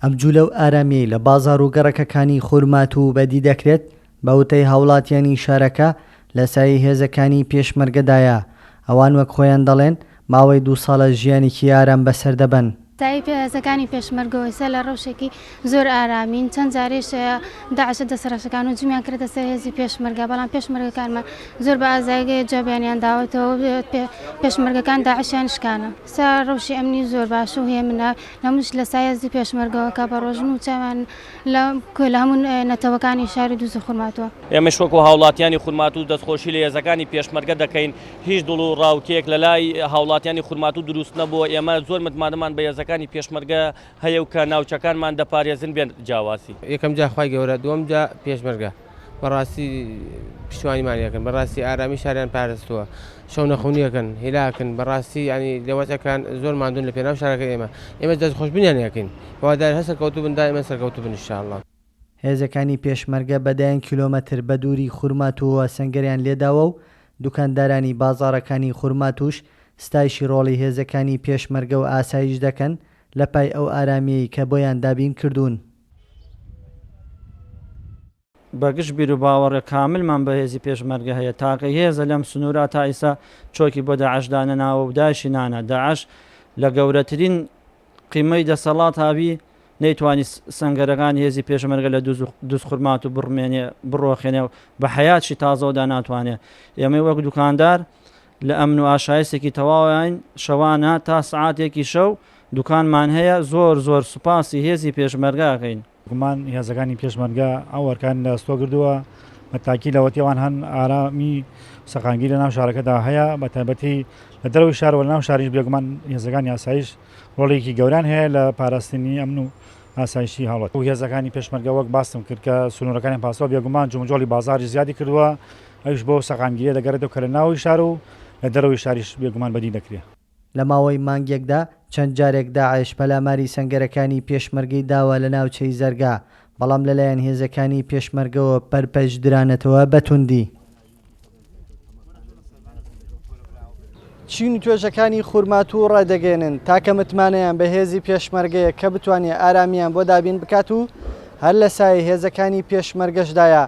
ئەم جوولە و ئارامی لە بازار و گەڕەکەکانی خورمات و بەدی دەکرێت بە وتەی هاوڵاتیانی شارەکە لە سایی هێزەکانی پێشمەرگەدایە. ئەوان وەک خۆیان دەڵێن ماوەی 2 ساڵە ژیانێکی ئارام بەسەر دەبەن. تای هێزەکانی پێشمەرگەوەسە لە ڕەوشێکی زۆر ئارامین چەند جارێش داعشە دەسەرشەکان و جمیان کردە سەر هێزی پێشمەرگە، بەڵام پێشمەرگەکانمان زۆر بە ئازایگە جێبیانیان داوەتەوە پێشمەرگەکان داعشیان شکانە. سا ڕەوشی ئەمنی زۆر باش و هەیە منە لەموش لە سایەزی پێشمەرگەوەکە بە ڕۆژن و چاوان لە هەموو نەتەوەکانی شاری دووس خورماتوە. ئێمەش وەکو هاوڵاتیانی خورمات و دەستخۆشی لە هێزەکانی پێشمەرگە دەکەین. هیچ دڵ و ڕاوکێک لە لای هاوڵاتیانی خورمات و دروست نەبووە. ئێمە زۆر متمانەمان بە هێزەکانی پێشمەرگە هەیە و کە ناوچەکانمان دەپارێزن بێن جیاواسی. یەکەم جا خوای گەورە، دووەم جا پێشمەرگە بەڕاستی پشتیوانیمانیەکەن، بەڕاستی ئارامی شاریان پارێزتووە، شەو نەخوونیەکەن، هیلاکن، بەڕاستی ینی لەوەچەکان زۆر ماندوون لە پێناو شارەکە ئێمە دەست خۆشببینیانەکەین، هەوادار هەر سەرکەوتوو بن دا ئێمە سەرکەوتوو بن ئینشاءڵڵا. هێزەکانی پێشمەرگە بەدایان کیلۆمەتر بە دووری خورمات و سەنگەریان لێداوە و دوکاندارانی بازاڕەکانی خورماتوش ستایشی ڕۆڵی هێزەکانی پێشمەرگە و ئاسایش دەکەن لە پای ئەو ئارامیەی کە بۆیان دابین کردوون. بەگشت بیر و باوەڕە کاملمان بە هێزی پێشمەرگە هەیە. تاقی هێزە لەم سنوورە تا ئێستا چۆکی بۆ داعشدانە ناوە و داشی نانە. داعش لە گەورەترین قیمەی دەسەڵات هاوی نەیتوانی سەنگەرەکان هێزی پێشمەرگە لە دووس خورمات و بڕۆخێنێ و بە حەیاتی تازەوەدا ناتوانێت. ئێمە وەک دوکاندار لە ئەمن و ئاشایستێکی تەواویان شەوانە تا سعاتێکی شەو دوکانمان هەیە. زۆر سوپاسی هێزی پێشمەرگاکەین. گومان هێزەکانی پێشمەرگە ئەوەرکان لە ستۆ کردووە بەتاکی لەوەتیوان هەن ئارامی سەقانگی لە ناو شارەکەدا هەیە، بە تایبەتی لە دەروی شارەوە لە ناو شاریش بێگومان هێزەکانی ئاسایش ڕۆڵێکی گەوران هەیە لە پاراستنی ئەمن و ئاسایشی هاوڵات. و هێزەکانی پێشمەرگە وەک باستم کرد کە سنوورەکانی پاسەوە بێگومان جومجۆڵی بازاری زیادی کردووە، ئەوش بۆ سەقانگیریە دەگەڕێتەوە کە لە ناوی شار و لە دەروی شاریش بێگومان بەدی دەکرێت. لە ماوەی مانگێکدا چەند جارێک داعش پەلاماری سەنگەرەکانی پێشمەرگەی داوە لە ناوچەی زەرگا، بەڵام لەلایەن هێزەکانی پێشمەرگەوە پەرپەش درانەتەوە بەتوندی. چین و توێژەکانی خورمات و ڕێدەگەێنن تاکە متمانەیان بە هێزی پێشمەرگەیە کە بتوانێت ئارامیان بۆ دابین بکات و هەر لە سای هێزەکانی پێشمەرگەشدایە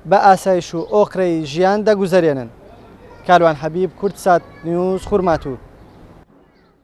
بە ئاسایش و ئۆقرەی ژیان دەگوزارێنن. کاروان حەبیب، کورتسات نیوز، خورمات و